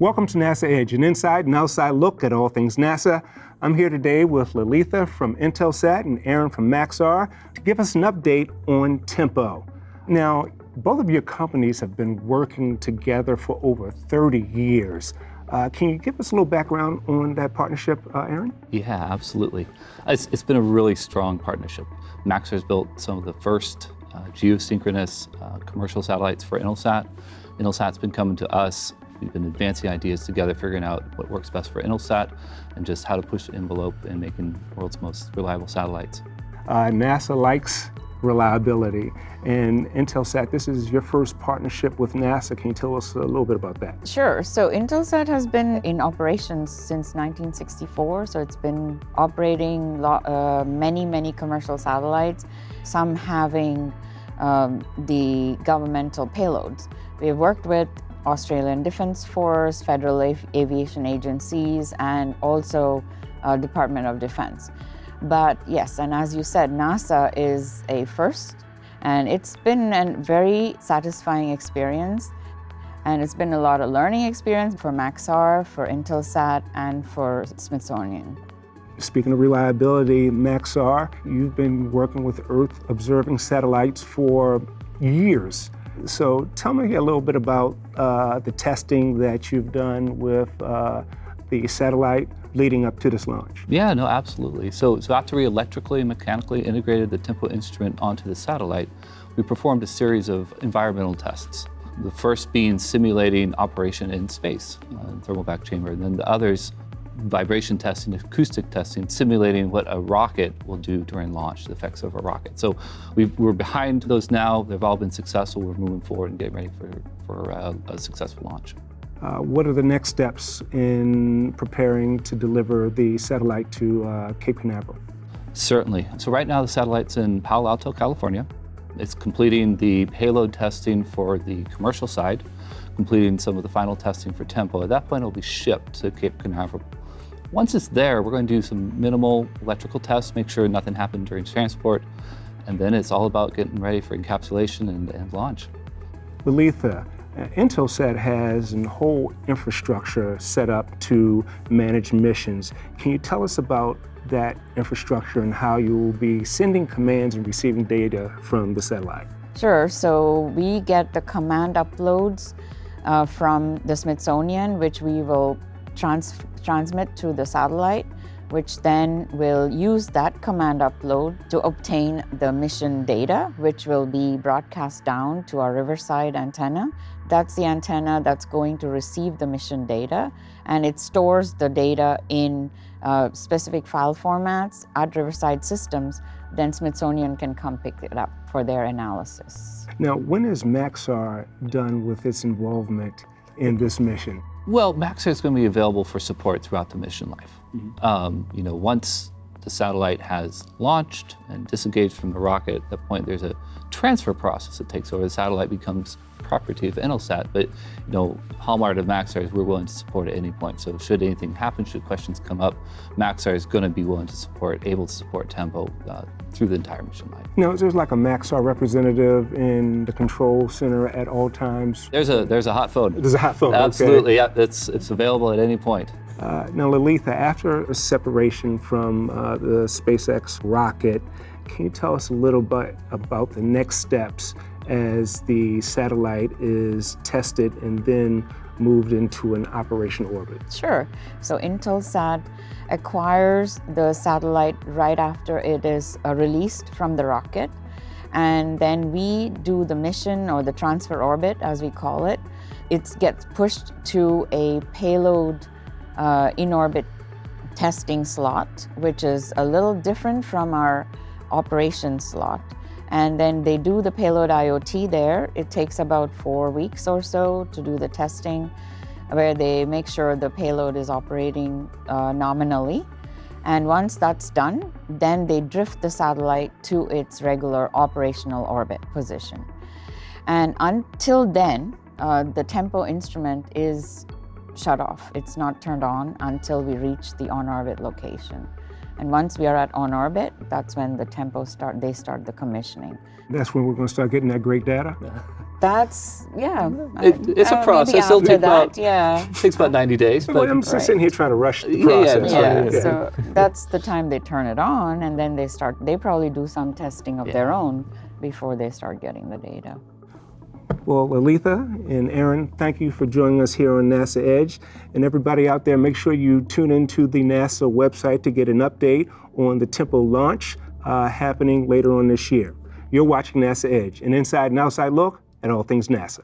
Welcome to NASA Edge, an inside and outside look at all things NASA. I'm here today with Lalitha from Intelsat and Aaron from Maxar to give us an update on Tempo. Now, both of your companies have been working together for over 30 years. Can you give us a little background on that partnership, Aaron? Yeah, absolutely. It's been a really strong partnership. Maxar's built some of the first geosynchronous commercial satellites for Intelsat. Intelsat's been coming to us. We've been advancing ideas together, figuring out what works best for Intelsat and just how to push the envelope in making the world's most reliable satellites. NASA likes reliability, and Intelsat, this is your first partnership with NASA. Can you tell us a little bit about that? Sure. So Intelsat has been in operations since 1964, so it's been operating many commercial satellites, some having the governmental payloads. We've worked with Australian Defence Force, federal aviation agencies, and also Department of Defense. But yes, and as you said, NASA is a first, and it's been a very satisfying experience, and it's been a lot of learning experience for Maxar, for Intelsat, and for Smithsonian. Speaking of reliability, Maxar, you've been working with Earth observing satellites for years. So tell me a little bit about the testing that you've done with the satellite leading up to this launch. Yeah, no, absolutely. So after we electrically and mechanically integrated the Tempo instrument onto the satellite, we performed a series of environmental tests. The first being simulating operation in space, thermal vac chamber, and then the others, vibration testing, acoustic testing, simulating what a rocket will do during launch, the effects of a rocket. So we're behind those now. They've all been successful. We're moving forward and getting ready for a successful launch. What are the next steps in preparing to deliver the satellite to Cape Canaveral? Certainly. So right now the satellite's in Palo Alto, California. It's completing the payload testing for the commercial side, completing some of the final testing for Tempo. At that point, it'll be shipped to Cape Canaveral. Once it's there, we're going to do some minimal electrical tests, make sure nothing happened during transport, and then it's all about getting ready for encapsulation and launch. Lalitha, Intelsat has a whole infrastructure set up to manage missions. Can you tell us about that infrastructure and how you will be sending commands and receiving data from the satellite? Sure. So we get the command uploads from the Smithsonian, which we will transmit to the satellite, which then will use that command upload to obtain the mission data, which will be broadcast down to our Riverside antenna. That's the antenna that's going to receive the mission data, and it stores the data in specific file formats at Riverside Systems. Then Smithsonian can come pick it up for their analysis. Now, when is Maxar done with its involvement in this mission? Well, Maxar is going to be available for support throughout the mission life. Mm-hmm. Once the satellite has launched and disengaged from the rocket, at that point there's a transfer process that takes over. The satellite becomes property of Intelsat, but hallmark of Maxar is we're willing to support at any point. So should anything happen, should questions come up, Maxar is going to be willing to support, able to support Tempo through the entire mission life. Is there like a Maxar representative in the control center at all times? There's a hot phone. There's a hot phone. Absolutely, okay. Yeah, it's available at any point. Now, Lalitha, after a separation from the SpaceX rocket, can you tell us a little bit about the next steps as the satellite is tested and then moved into an operational orbit? Sure. So Intelsat acquires the satellite right after it is released from the rocket, and then we do the mission, or the transfer orbit as we call it. It gets pushed to a payload in-orbit testing slot, which is a little different from our operations slot. And then they do the payload IoT there. It takes about 4 weeks or so to do the testing, where they make sure the payload is operating nominally. And once that's done, then they drift the satellite to its regular operational orbit position. And until then, the Tempo instrument is shut off. It's not turned on until we reach the on-orbit location. And once we are at on-orbit, that's when the Tempo start the commissioning. That's when we're going to start getting that great data? That's, yeah. It's a process. Maybe It'll after take that, about, yeah. takes about 90 days. Well, But I'm just sitting here trying to rush the Yeah, process. yeah. Yeah, so that's the time they turn it on, and then they probably do some testing of their own before they start getting the data. Well, Lalitha and Aaron, thank you for joining us here on NASA Edge. And everybody out there, make sure you tune into the NASA website to get an update on the Tempo launch happening later on this year. You're watching NASA Edge, an inside and outside look at all things NASA.